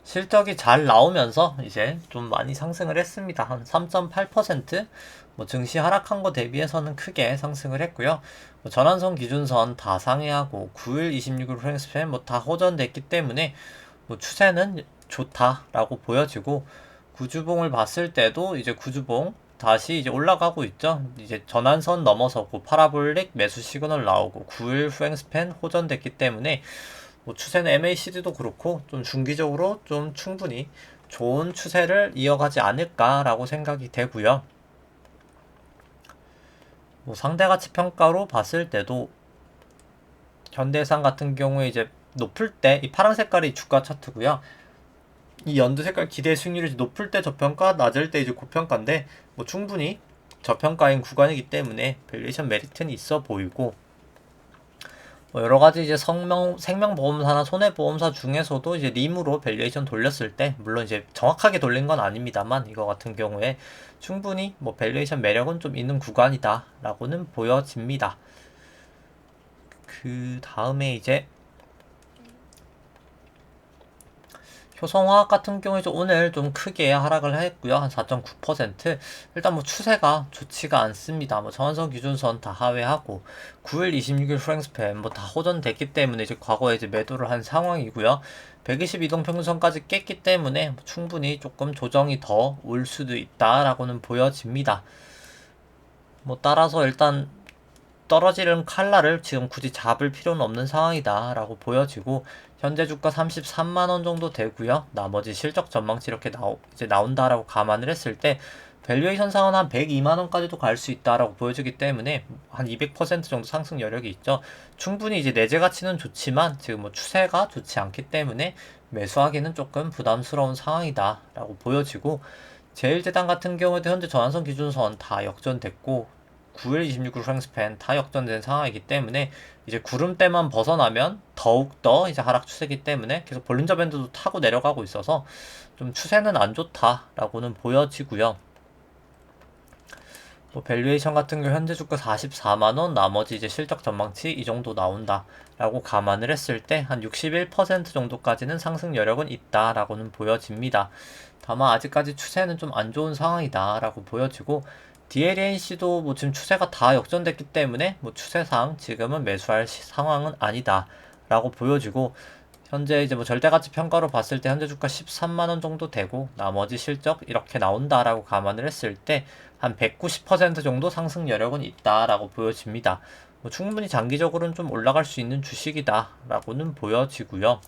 실적이 잘 나오면서 이제 좀 많이 상승을 했습니다. 한 3.8%? 뭐 증시 하락한 거 대비해서는 크게 상승을 했고요. 뭐 전환선 기준선 다 상회하고 9일, 26일 프랭스팬 뭐 다 호전됐기 때문에 뭐 추세는 좋다라고 보여지고 구주봉을 봤을 때도 이제 구주봉 다시 이제 올라가고 있죠. 이제 전환선 넘어서고 파라볼릭 매수 시그널 나오고 9일 프랭스팬 호전됐기 때문에 뭐 추세는 MACD도 그렇고 좀 중기적으로 좀 충분히 좋은 추세를 이어가지 않을까라고 생각이 되고요. 뭐 상대가치 평가로 봤을 때도 현대해상 같은 경우에 이제 높을 때 이 파란 색깔이 주가 차트고요. 이 연두 색깔 기대 수익률이 높을 때 저평가, 낮을 때 이제 고평가인데 뭐 충분히 저평가인 구간이기 때문에 밸류에이션 메리트는 있어 보이고 뭐 여러 가지 이제 생명보험사나 손해보험사 중에서도 이제 림으로 밸류에이션 돌렸을 때 물론 이제 정확하게 돌린 건 아닙니다만 이거 같은 경우에 충분히 뭐 밸류에이션 매력은 좀 있는 구간이다라고는 보여집니다. 그 다음에 이제 효성화학 같은 경우에 오늘 좀 크게 하락을 했고요. 한 4.9%. 일단 뭐 추세가 좋지가 않습니다. 뭐 전환선 기준선 다 하회하고 9일, 26일 프랭스팬 뭐 다 호전됐기 때문에 이제 과거에 이제 매도를 한 상황이고요. 120 이동평균선까지 깼기 때문에 충분히 조금 조정이 더 올 수도 있다라고는 보여집니다. 뭐 따라서 일단 떨어지는 칼날을 지금 굳이 잡을 필요는 없는 상황이다 라고 보여지고, 현재 주가 33만원 정도 되고요. 나머지 실적 전망치 이렇게 이제 나온다라고 감안을 했을 때 밸류에이션 상은 한 102만원까지도 갈 수 있다라고 보여지기 때문에 한 200% 정도 상승 여력이 있죠. 충분히 이제 내재 가치는 좋지만 지금 뭐 추세가 좋지 않기 때문에 매수하기는 조금 부담스러운 상황이다 라고 보여지고, 제일제당 같은 경우에도 현재 전환선 기준선 다 역전됐고 9일, 26일 프랭스팬 다 역전된 상황이기 때문에 이제 구름대만 벗어나면 더욱더 이제 하락 추세이기 때문에 계속 볼린저 밴드도 타고 내려가고 있어서 좀 추세는 안 좋다라고는 보여지고요. 뭐 밸류에이션 같은 경우 현재 주가 44만원, 나머지 이제 실적 전망치 이 정도 나온다라고 감안을 했을 때 한 61% 정도까지는 상승 여력은 있다라고는 보여집니다. 다만 아직까지 추세는 좀 안 좋은 상황이다라고 보여지고, DLNC도 뭐 지금 추세가 다 역전됐기 때문에 뭐 추세상 지금은 매수할 상황은 아니다 라고 보여지고, 현재 이제 뭐 절대가치 평가로 봤을 때 현재 주가 13만원 정도 되고 나머지 실적 이렇게 나온다라고 감안을 했을 때 한 190% 정도 상승 여력은 있다라고 보여집니다. 뭐 충분히 장기적으로는 좀 올라갈 수 있는 주식이다 라고는 보여지고요.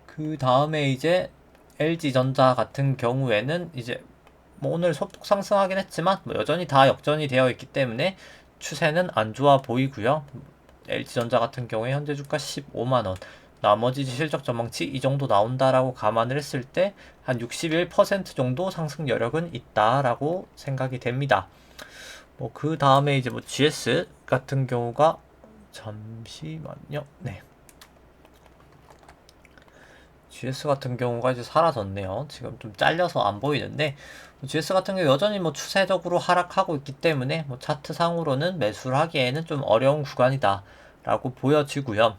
그 다음에 이제 LG전자 같은 경우에는 이제 뭐 오늘 소폭 상승하긴 했지만 뭐 여전히 다 역전이 되어 있기 때문에 추세는 안 좋아 보이고요. LG전자 같은 경우에 현재 주가 15만원, 나머지 실적 전망치 이 정도 나온다라고 감안을 했을 때 한 61% 정도 상승 여력은 있다라고 생각이 됩니다. 뭐 그 다음에 이제 뭐 GS 같은 경우가, 잠시만요. 네. GS 같은 경우가 이제 사라졌네요. 지금 좀 잘려서 안 보이는데, GS 같은 경우 여전히 뭐 추세적으로 하락하고 있기 때문에 뭐 차트상으로는 매수를 하기에는 좀 어려운 구간이다 라고 보여지고요.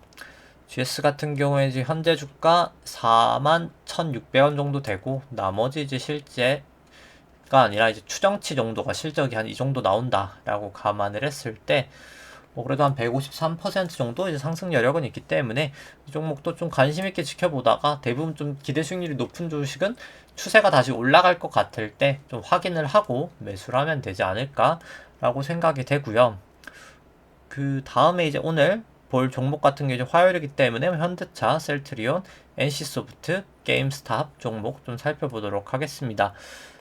GS 같은 경우에 이제 현재 주가 41,600원 정도 되고 나머지 이제 실제가 아니라 이제 추정치 정도가 실적이 한 이 정도 나온다라고 감안을 했을 때 뭐 그래도 한 153% 정도 이제 상승 여력은 있기 때문에 이 종목도 좀 관심 있게 지켜보다가, 대부분 좀 기대 수익률이 높은 주식은 추세가 다시 올라갈 것 같을 때 좀 확인을 하고 매수를 하면 되지 않을까라고 생각이 되고요. 그 다음에 이제 오늘 볼 종목 같은 게 이제 화요일이기 때문에 현대차, 셀트리온, NC소프트, 게임스탑 종목 좀 살펴보도록 하겠습니다.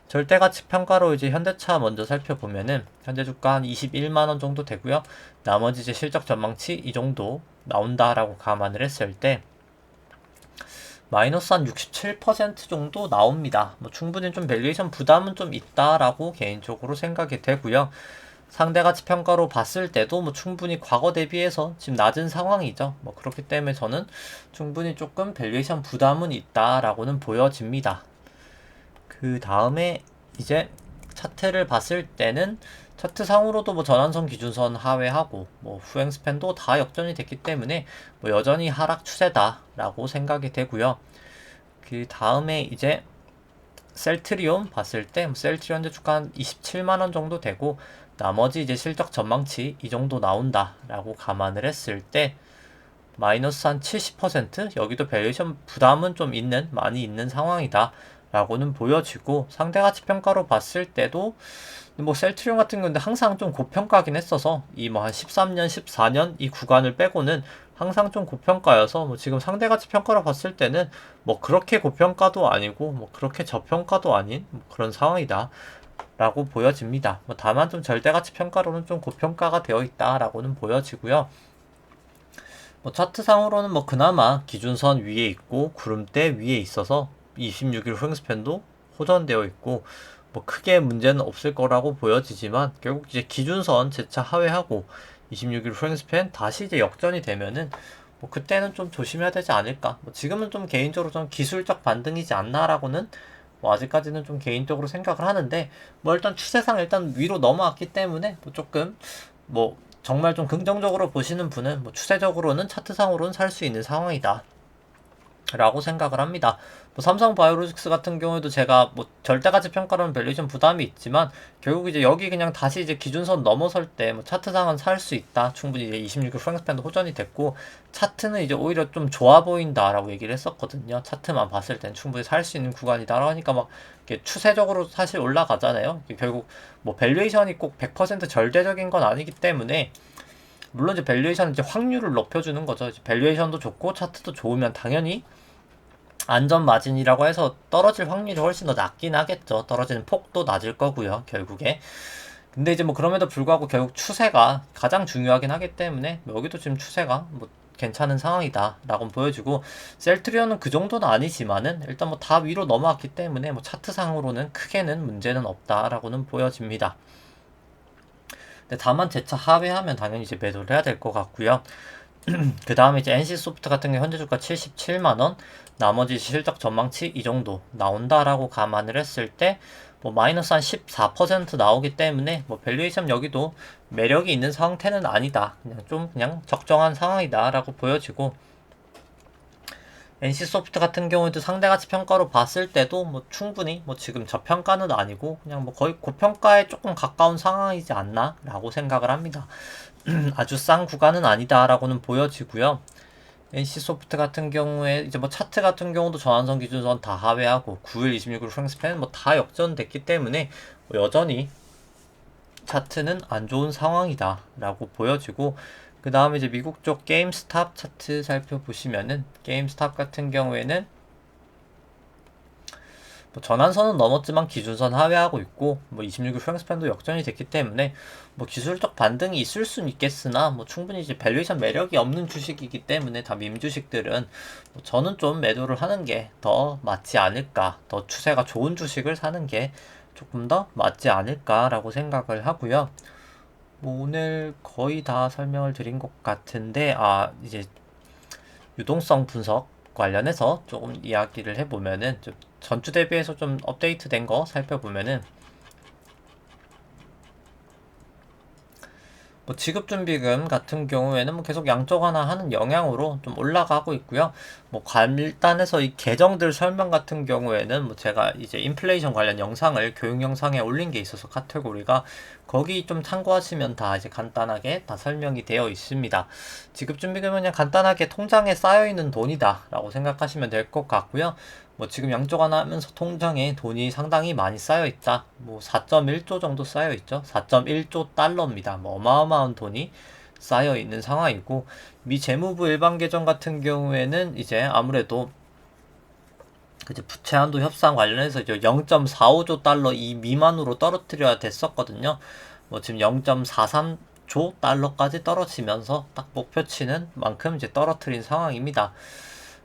절대가치 평가로 이제 현대차 먼저 살펴보면은 현재 주가 한 21만원 정도 되고요. 나머지 이제 실적 전망치 이 정도 나온다라고 감안을 했을 때 마이너스 한 67% 정도 나옵니다. 뭐 충분히 좀 밸류에이션 부담은 좀 있다라고 개인적으로 생각이 되고요. 상대가치 평가로 봤을 때도 뭐 충분히 과거 대비해서 지금 낮은 상황이죠. 뭐 그렇기 때문에 저는 충분히 조금 밸류에이션 부담은 있다라고는 보여집니다. 그 다음에 이제 차트를 봤을 때는 차트상으로도 뭐 전환선 기준선 하회하고 뭐 후행 스팬도 다 역전이 됐기 때문에 뭐 여전히 하락 추세다라고 생각이 되고요. 그 다음에 이제 셀트리온 봤을 때 셀트리온 주가 한 27만원 정도 되고 나머지 이제 실적 전망치 이 정도 나온다라고 감안을 했을 때 마이너스 한 70%, 여기도 밸류에이션 부담은 좀 많이 있는 상황이다 라고는 보여지고, 상대가치 평가로 봤을 때도 뭐 셀트리온 같은 경우는 항상 좀 고평가긴 했어서 이 뭐 한 13년, 14년 이 구간을 빼고는 항상 좀 고평가여서 뭐 지금 상대가치 평가로 봤을 때는 뭐 그렇게 고평가도 아니고 뭐 그렇게 저평가도 아닌 뭐 그런 상황이다 라고 보여집니다. 뭐 다만 좀 절대가치 평가로는 좀 고평가가 되어 있다 라고는 보여지고요. 뭐 차트상으로는 뭐 그나마 기준선 위에 있고 구름대 위에 있어서 26일 후행스팬도 호전되어 있고 뭐 크게 문제는 없을 거라고 보여지지만, 결국 이제 기준선 재차 하회하고 26일 후행스팬 다시 이제 역전이 되면은 뭐 그때는 좀 조심해야 되지 않을까. 뭐 지금은 좀 개인적으로 좀 기술적 반등이지 않나라고는 뭐 아직까지는 좀 개인적으로 생각을 하는데, 뭐 일단 추세상 일단 위로 넘어왔기 때문에 뭐 조금 뭐 정말 좀 긍정적으로 보시는 분은 뭐 추세적으로는 차트상으로는 살 수 있는 상황이다 라고 생각을 합니다. 뭐 삼성 바이오로직스 같은 경우에도 제가 뭐 절대가치 평가로는 밸류에이션 부담이 있지만 결국 이제 여기 그냥 다시 이제 기준선 넘어설 때 뭐 차트상은 살 수 있다. 충분히 이제 26일 프랭스팬도 호전이 됐고 차트는 이제 오히려 좀 좋아 보인다라고 얘기를 했었거든요. 차트만 봤을 땐 충분히 살 수 있는 구간이다라고 하니까 막 이렇게 추세적으로 사실 올라가잖아요. 결국 뭐 밸류에이션이 꼭 100% 절대적인 건 아니기 때문에 물론 이제 밸류에이션은 이제 확률을 높여주는 거죠. 이제 밸류에이션도 좋고 차트도 좋으면 당연히 안전 마진이라고 해서 떨어질 확률이 훨씬 더 낮긴 하겠죠. 떨어지는 폭도 낮을 거고요, 결국에. 근데 이제 뭐 그럼에도 불구하고 결국 추세가 가장 중요하긴 하기 때문에 여기도 지금 추세가 뭐 괜찮은 상황이다 라고 보여주고 셀트리온은 그 정도는 아니지만은 일단 뭐 다 위로 넘어왔기 때문에 뭐 차트상으로는 크게는 문제는 없다라고는 보여집니다. 근데 다만 재차 하회하면 당연히 이제 매도를 해야 될 것 같고요. 그 다음에 이제 NC소프트 같은 경우 현재 주가 77만원, 나머지 실적 전망치 이 정도 나온다라고 감안을 했을 때, 뭐 마이너스 한 14% 나오기 때문에, 뭐 밸류에이션 여기도 매력이 있는 상태는 아니다. 그냥 적정한 상황이다라고 보여지고, NC소프트 같은 경우에도 상대가치 평가로 봤을 때도 뭐 충분히 뭐 지금 저평가는 아니고 그냥 뭐 거의 고평가에 조금 가까운 상황이지 않나 라고 생각을 합니다. 아주 싼 구간은 아니다라고는 보여지고요. NC소프트 같은 경우에 이제 뭐 차트 같은 경우도 전환선 기준선 다 하회하고 9일 26일 프랭스팬 뭐 다 역전됐기 때문에 뭐 여전히 차트는 안 좋은 상황이다라고 보여지고 그 다음에 이제 미국 쪽 게임스탑 차트 살펴보시면은 게임스탑 같은 경우에는 뭐 전환선은 넘었지만 기준선 하회하고 있고 뭐 26일 프랭스팬도 역전이 됐기 때문에 뭐 기술적 반등이 있을 수는 있겠으나 뭐 충분히 이제 밸류에이션 매력이 없는 주식이기 때문에 다 밈 주식들은 뭐 저는 좀 매도를 하는 게 더 맞지 않을까, 더 추세가 좋은 주식을 사는 게 조금 더 맞지 않을까라고 생각을 하고요. 뭐 오늘 거의 다 설명을 드린 것 같은데 이제 유동성 분석 관련해서 조금 이야기를 해보면은 좀 전주 대비해서 좀 업데이트된 거 살펴보면은 뭐 지급준비금 같은 경우에는 뭐 계속 양적 완화하는 영향으로 좀 올라가고 있고요. 뭐 간단해서 이 계정들 설명 같은 경우에는 뭐 제가 이제 인플레이션 관련 영상을 교육 영상에 올린 게 있어서 카테고리가 거기 좀 참고하시면 다 이제 간단하게 다 설명이 되어 있습니다. 지급준비금은 그냥 간단하게 통장에 쌓여 있는 돈이다라고 생각하시면 될 것 같고요. 뭐 지금 양적 완화하면서 통장에 돈이 상당히 많이 쌓여 있다. 뭐 4.1조 정도 쌓여 있죠. 4.1조 달러입니다. 뭐 어마어마한 돈이 쌓여 있는 상황이고 미 재무부 일반 계정 같은 경우에는 이제 아무래도 이제 부채 한도 협상 관련해서 이제 0.45조 달러 이 미만으로 떨어뜨려야 됐었거든요. 뭐 지금 0.43조 달러까지 떨어지면서 딱 목표치는 만큼 이제 떨어뜨린 상황입니다.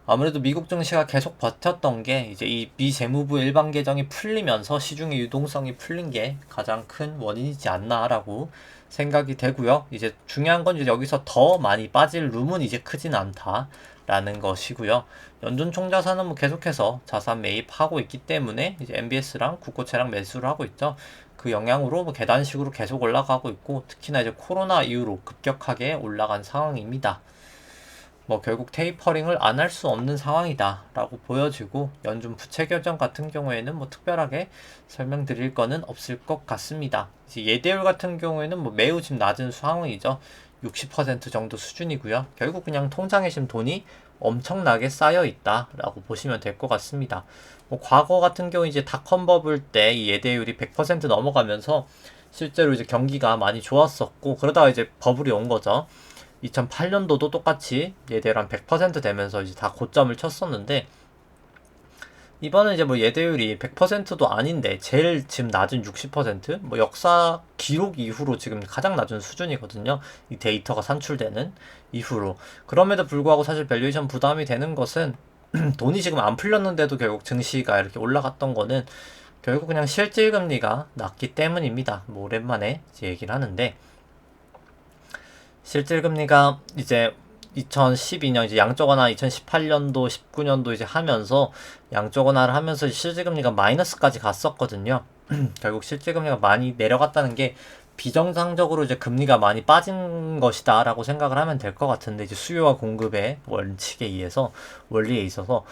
아무래도 미국 증시가 계속 버텼던 게 이제 이 미재무부 일반 계정이 풀리면서 시중의 유동성이 풀린 게 가장 큰 원인이지 않나라고 생각이 되고요. 이제 중요한 건 이제 여기서 더 많이 빠질 룸은 이제 크진 않다라는 것이고요. 연준 총자산은 뭐 계속해서 자산 매입하고 있기 때문에 이제 MBS랑 국고채랑 매수를 하고 있죠. 그 영향으로 뭐 계단식으로 계속 올라가고 있고 특히나 이제 코로나 이후로 급격하게 올라간 상황입니다. 뭐 결국 테이퍼링을 안 할 수 없는 상황이다 라고 보여지고 연준 부채 결정 같은 경우에는 뭐 특별하게 설명드릴 거는 없을 것 같습니다. 이제 예대율 같은 경우에는 뭐 매우 지금 낮은 상황이죠. 60% 정도 수준이고요. 결국 그냥 통장에 지금 돈이 엄청나게 쌓여 있다 라고 보시면 될 것 같습니다. 뭐 과거 같은 경우 이제 닷컴 버블 때 이 예대율이 100% 넘어가면서 실제로 이제 경기가 많이 좋았었고 그러다가 이제 버블이 온 거죠. 2008년도도 똑같이 예대율 한 100% 되면서 이제 다 고점을 쳤었는데 이번은 이제 뭐 예대율이 100%도 아닌데 제일 지금 낮은 60%? 뭐 역사 기록 이후로 지금 가장 낮은 수준이거든요. 이 데이터가 산출되는 이후로. 그럼에도 불구하고 사실 밸류에이션 부담이 되는 것은 돈이 지금 안 풀렸는데도 결국 증시가 이렇게 올라갔던 거는 결국 그냥 실질금리가 낮기 때문입니다. 뭐 오랜만에 이제 얘기를 하는데 실질금리가 이제 2012년 이제 양적 완화 2018년도 19년도 이제 하면서 양적 완화를 하면서 실질금리가 마이너스까지 갔었거든요. 결국 실질금리가 많이 내려갔다는 게 비정상적으로 이제 금리가 많이 빠진 것이다라고 생각을 하면 될 것 같은데 이제 수요와 공급의 원칙에 의해서 원리에 있어서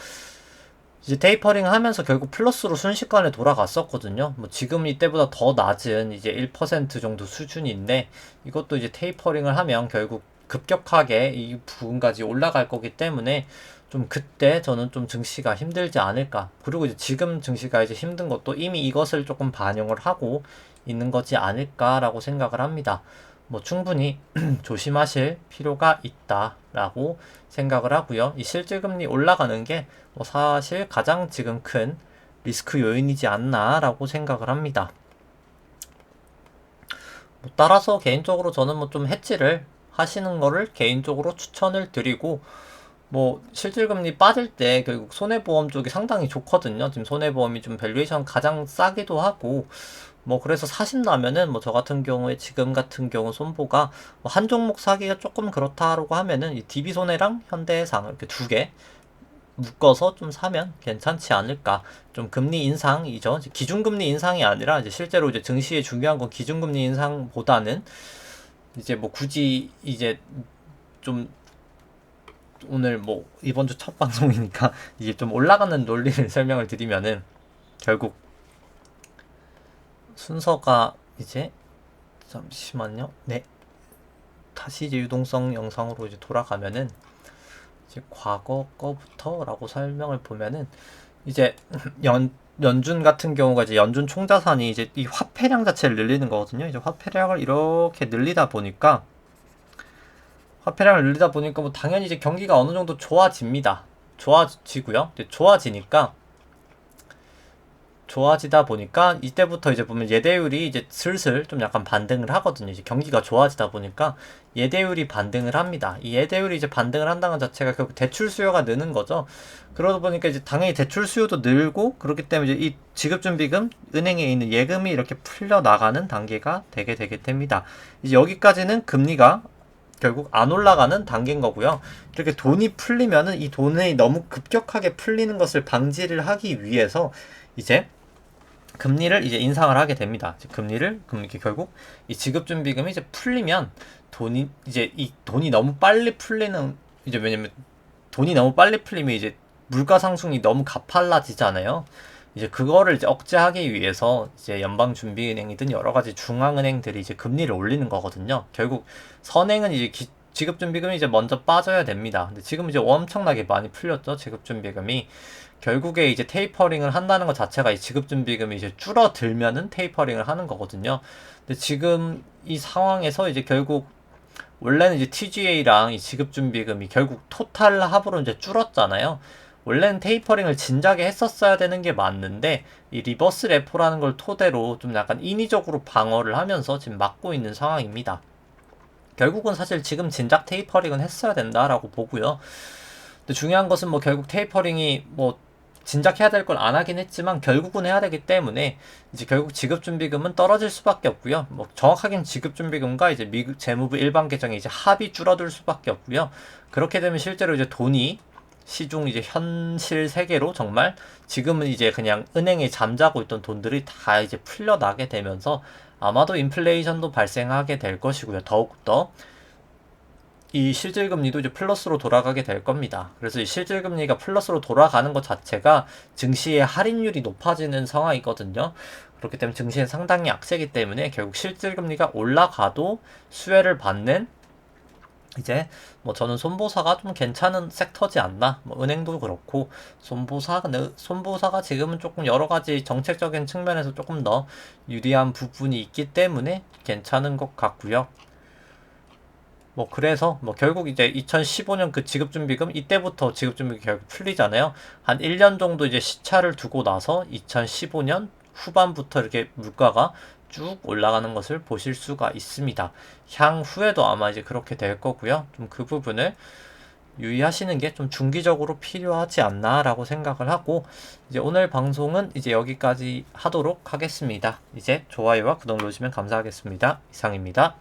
이제 테이퍼링 하면서 결국 플러스로 순식간에 돌아갔었거든요. 뭐 지금 이때보다 더 낮은 이제 1% 정도 수준인데 이것도 이제 테이퍼링을 하면 결국 급격하게 이 부분까지 올라갈 거기 때문에 좀 그때 저는 좀 증시가 힘들지 않을까. 그리고 이제 지금 증시가 이제 힘든 것도 이미 이것을 조금 반영을 하고 있는 거지 않을까라고 생각을 합니다. 뭐 충분히 조심하실 필요가 있다라고 생각을 하고요. 이 실질금리 올라가는 게 뭐 사실 가장 지금 큰 리스크 요인이지 않나라고 생각을 합니다. 뭐 따라서 개인적으로 저는 뭐 좀 해지를 하시는 거를 개인적으로 추천을 드리고 뭐 실질금리 빠질 때 결국 손해보험 쪽이 상당히 좋거든요. 지금 손해보험이 좀 밸류에이션 가장 싸기도 하고 뭐 그래서 사신다면은 뭐 저 같은 경우에 지금 같은 경우 손보가 뭐한 종목 사기가 조금 그렇다라고 하면은 이 DB손해랑 현대해상 이렇게 두 개 묶어서 좀 사면 괜찮지 않을까. 좀 금리 인상이죠. 기준금리 인상이 아니라 이제 실제로 이제 증시에 중요한 건 기준금리 인상보다는 이제 뭐 굳이 이제 좀 오늘 뭐 이번 주 첫 방송이니까 이제 좀 올라가는 논리를 설명을 드리면은 결국 순서가 이제 잠시만요. 네. 다시 이제 유동성 영상으로 이제 돌아가면은 이제 과거 거부터라고 설명을 보면은 이제 연준 같은 경우가 이제 연준 총자산이 이제 이 화폐량 자체를 늘리는 거거든요. 이제 화폐량을 이렇게 늘리다 보니까 뭐 당연히 이제 경기가 어느 정도 좋아집니다. 좋아지고요. 이제 좋아지다 보니까 이때부터 이제 보면 예대율이 이제 슬슬 좀 약간 반등을 하거든요. 이제 경기가 좋아지다 보니까 예대율이 반등을 합니다. 이 예대율이 이제 반등을 한다는 자체가 결국 대출 수요가 느는 거죠. 그러다 보니까 이제 당연히 대출 수요도 늘고 그렇기 때문에 이제 이 지급준비금 은행에 있는 예금이 이렇게 풀려 나가는 단계가 되게 됩니다. 이제 여기까지는 금리가 결국 안 올라가는 단계인 거고요. 이렇게 돈이 풀리면은 이 돈이 너무 급격하게 풀리는 것을 방지를 하기 위해서 이제 금리를 이제 인상을 하게 됩니다. 금리 결국 이 지급준비금이 이제 풀리면 이 돈이 너무 빨리 풀리는 이제 왜냐면 돈이 너무 빨리 풀리면 이제 물가 상승이 너무 가팔라지잖아요. 이제 그거를 이제 억제하기 위해서 이제 연방준비은행이든 여러 가지 중앙은행들이 이제 금리를 올리는 거거든요. 결국 선행은 이제 지급준비금이 이제 먼저 빠져야 됩니다. 근데 지금 이제 엄청나게 많이 풀렸죠. 지급준비금이. 결국에 이제 테이퍼링을 한다는 것 자체가 이 지급준비금이 이제 줄어들면은 테이퍼링을 하는 거거든요. 근데 지금 이 상황에서 이제 결국 원래는 이제 TGA랑 이 지급준비금이 결국 토탈 합으로 이제 줄었잖아요. 원래는 테이퍼링을 진작에 했었어야 되는 게 맞는데 이 리버스 레포라는 걸 토대로 좀 약간 인위적으로 방어를 하면서 지금 막고 있는 상황입니다. 결국은 사실 지금 진작 테이퍼링은 했어야 된다라고 보고요. 근데 중요한 것은 뭐 결국 테이퍼링이 뭐 진작 해야 될 걸 안 하긴 했지만 결국은 해야 되기 때문에 이제 결국 지급준비금은 떨어질 수밖에 없고요. 뭐 정확하게는 지급준비금과 이제 미국 재무부 일반 계정의 이제 합이 줄어들 수밖에 없고요. 그렇게 되면 실제로 이제 돈이 시중 이제 현실 세계로 정말 지금은 이제 그냥 은행에 잠자고 있던 돈들이 다 이제 풀려나게 되면서 아마도 인플레이션도 발생하게 될 것이고요. 더욱더 이 실질금리도 이제 플러스로 돌아가게 될 겁니다. 그래서 이 실질금리가 플러스로 돌아가는 것 자체가 증시의 할인율이 높아지는 상황이거든요. 그렇기 때문에 증시는 상당히 악세기 때문에 결국 실질금리가 올라가도 수혜를 받는 이제 뭐 저는 손보사가 좀 괜찮은 섹터지 않나. 뭐 은행도 그렇고 손보사가 지금은 조금 여러 가지 정책적인 측면에서 조금 더 유리한 부분이 있기 때문에 괜찮은 것 같고요. 뭐 그래서 뭐 결국 이제 2015년 그 지급준비금 이때부터 지급준비금 결국 풀리잖아요. 한 1년 정도 이제 시차를 두고 나서 2015년 후반부터 이렇게 물가가 쭉 올라가는 것을 보실 수가 있습니다. 향후에도 아마 이제 그렇게 될 거고요. 좀 그 부분을 유의하시는 게 좀 중기적으로 필요하지 않나라고 생각을 하고 이제 오늘 방송은 이제 여기까지 하도록 하겠습니다. 이제 좋아요와 구독 누르시면 감사하겠습니다. 이상입니다.